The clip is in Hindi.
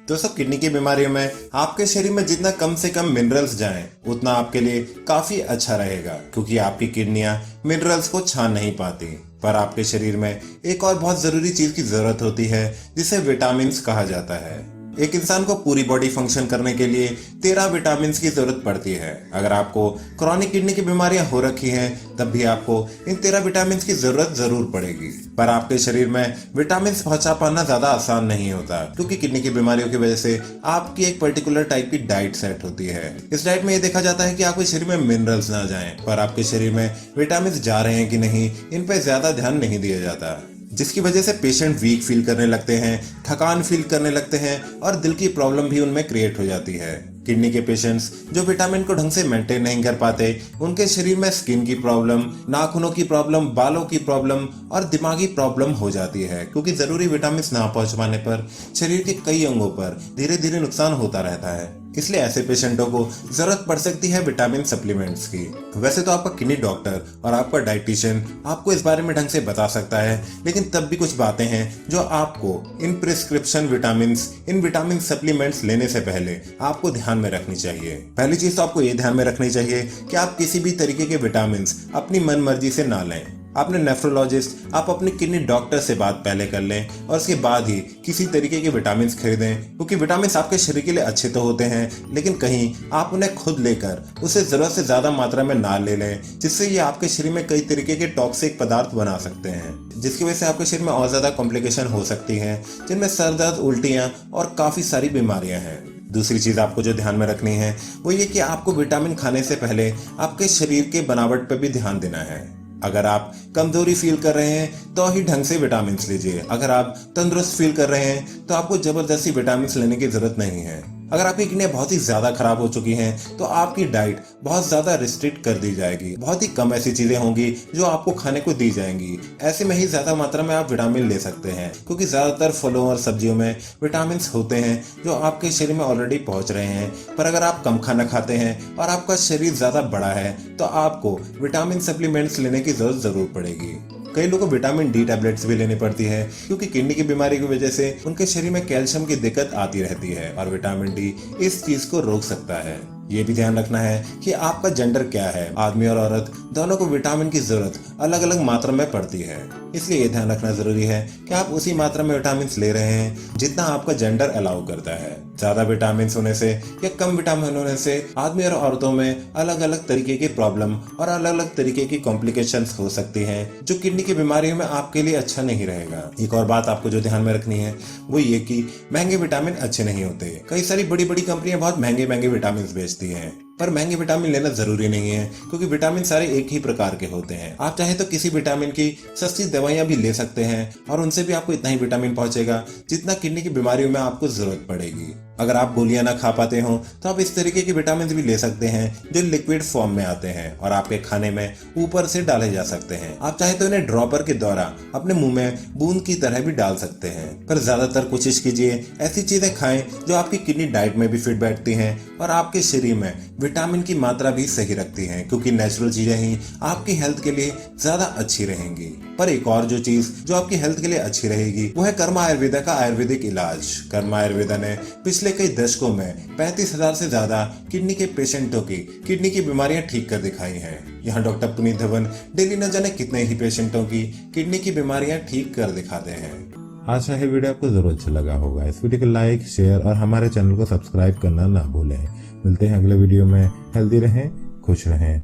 दोस्तों, किडनी की बीमारियों में आपके शरीर में जितना कम से कम मिनरल्स जाएं, उतना आपके लिए काफी अच्छा रहेगा, क्योंकि आपकी किडनियां मिनरल्स को छान नहीं पाती। पर आपके शरीर में एक और बहुत जरूरी चीज की जरूरत होती है, जिसे विटामिन कहा जाता है। एक इंसान को पूरी बॉडी फंक्शन करने के लिए 13 विटामिन की जरूरत पड़ती है। अगर आपको क्रॉनिक किडनी की बीमारियां हो रखी हैं, तब भी आपको इन 13 विटामिन की जरूरत जरूर पड़ेगी। पर आपके शरीर में विटामिन पहुंचा पाना ज्यादा आसान नहीं होता, क्योंकि किडनी की बीमारियों की वजह से आपकी एक पर्टिकुलर टाइप की डाइट सेट होती है। इस डाइट में ये देखा जाता है कि आपके शरीर में मिनरल्स ना जाएं, पर आपके शरीर में विटामिन जा रहे हैं कि नहीं, इन पर ज्यादा ध्यान नहीं दिया जाता, जिसकी वजह से पेशेंट वीक फील करने लगते हैं, थकान फील करने लगते हैं और दिल की प्रॉब्लम भी उनमें क्रिएट हो जाती है। किडनी के पेशेंट्स जो विटामिन को ढंग से मेंटेन नहीं कर पाते, उनके शरीर में स्किन की प्रॉब्लम, नाखूनों की प्रॉब्लम, बालों की प्रॉब्लम और दिमागी प्रॉब्लम हो जाती है, क्योंकि जरूरी विटामिन ना पहुंच पाने पर शरीर के कई अंगों पर धीरे धीरे नुकसान होता रहता है। इसलिए ऐसे पेशेंटों को जरूरत पड़ सकती है विटामिन सप्लीमेंट्स की। वैसे तो आपका किडनी डॉक्टर और आपका डाइटिशियन आपको इस बारे में ढंग से बता सकता है, लेकिन तब भी कुछ बातें हैं जो आपको इन प्रिस्क्रिप्शन इन विटामिन सप्लीमेंट्स लेने से पहले आपको ध्यान में रखनी चाहिए। पहली चीज तो आपको ये ध्यान में रखनी चाहिए कि आप किसी भी तरीके के विटामिन अपनी मन मर्जी से ना लें। अपने नेफ्रोलॉजिस्ट, आप अपने किडनी डॉक्टर से बात पहले कर लें और उसके बाद ही किसी तरीके के विटामिन खरीदें, क्योंकि विटामिन आपके शरीर के लिए अच्छे तो होते हैं, लेकिन कहीं आप उन्हें खुद लेकर उसे जरूरत से ज्यादा मात्रा में ना ले लें, जिससे ये आपके शरीर में कई तरीके के टॉक्सिक पदार्थ बना सकते हैं, जिसकी वजह से आपके शरीर में और ज्यादा कॉम्प्लिकेशन हो सकती है, जिनमें सर दर्द, उल्टियां और काफी सारी बीमारियां हैं। दूसरी चीज आपको जो ध्यान में रखनी है वो ये कि आपको विटामिन खाने से पहले आपके शरीर के बनावट पर भी ध्यान देना है। अगर आप कमजोरी फील कर रहे हैं तो ही ढंग से विटामिन लीजिए। अगर आप तंदुरुस्त फील कर रहे हैं तो आपको जबरदस्ती विटामिन लेने की जरूरत नहीं है। अगर आपकी किडनियां बहुत ही ज्यादा खराब हो चुकी हैं तो आपकी डाइट बहुत ज्यादा रिस्ट्रिक्ट कर दी जाएगी। बहुत ही कम ऐसी चीजें होंगी जो आपको खाने को दी जाएंगी। ऐसे में ही ज्यादा मात्रा में आप विटामिन ले सकते हैं, क्योंकि ज्यादातर फलों और सब्जियों में विटामिन होते हैं जो आपके शरीर में ऑलरेडी पहुंच रहे हैं। पर अगर आप कम खाना खाते हैं और आपका शरीर ज्यादा बड़ा है तो आपको विटामिन सप्लीमेंट्स लेने की जरूरत जरूर पड़ेगी। कई लोगों को विटामिन डी टैबलेट्स भी लेनी पड़ती है, क्योंकि किडनी की बीमारी की वजह से उनके शरीर में कैल्शियम की दिक्कत आती रहती है और विटामिन डी इस चीज को रोक सकता है। ये भी ध्यान रखना है कि आपका जेंडर क्या है। आदमी और औरत दोनों को विटामिन की जरूरत अलग अलग मात्रा में पड़ती है, इसलिए ये ध्यान रखना जरूरी है कि आप उसी मात्रा में विटामिन ले रहे हैं जितना आपका जेंडर अलाउ करता है। ज्यादा विटामिन होने से या कम विटामिन होने से आदमी और औरतों में अलग अलग तरीके की प्रॉब्लम और अलग अलग तरीके की कॉम्प्लिकेशंस हो सकती हैं, जो किडनी की बीमारियों में आपके लिए अच्छा नहीं रहेगा। एक और बात आपको जो ध्यान में रखनी है वो ये कि महंगे विटामिन अच्छे नहीं होते। कई सारी बड़ी बड़ी कंपनियां बहुत महंगे महंगे विटामिन बेचती हैं, पर महंगे विटामिन लेना जरूरी नहीं है, क्योंकि विटामिन सारे एक ही प्रकार के होते हैं। आप चाहे तो किसी विटामिन की सस्ती दवाइयां भी ले सकते हैं और उनसे भी आपको इतना ही विटामिन पहुंचेगा जितना किडनी की बीमारियों में आपको जरूरत पड़ेगी। अगर आप गोलियां ना खा पाते हो तो आप इस तरीके के विटामिन भी ले सकते हैं जो लिक्विड फॉर्म में आते हैं और आपके खाने में ऊपर से डाले जा सकते हैं। आप चाहे तो इन्हें ड्रॉपर के द्वारा अपने मुंह में बूंद की तरह भी डाल सकते हैं, पर ज्यादातर कोशिश कीजिए ऐसी चीजें खाएं जो आपकी किडनी डाइट में भी फिट बैठती हैं और आपके शरीर में विटामिन की मात्रा भी सही रखती हैं, क्योंकि नेचुरल चीजें ही आपकी हेल्थ के लिए ज्यादा अच्छी रहेंगी। पर एक और जो चीज जो आपकी हेल्थ के लिए अच्छी रहेगी वो है कर्मा आयुर्वेदा का आयुर्वेदिक इलाज। कर्मा आयुर्वेदा ने पिछले कई दशकों में 35,000 से ज्यादा किडनी के पेशेंटों की किडनी की बीमारियां ठीक कर दिखाई हैं। यहाँ डॉक्टर पुनीत धवन डेली न जाने कितने ही पेशेंटों की किडनी की बीमारियां ठीक कर दिखाते हैं। आशा है वीडियो आपको जरूर अच्छा लगा होगा। इस वीडियो को लाइक, शेयर और हमारे चैनल को सब्सक्राइब करना ना भूलें। मिलते हैं अगले वीडियो में। हेल्दी रहें, खुश रहें।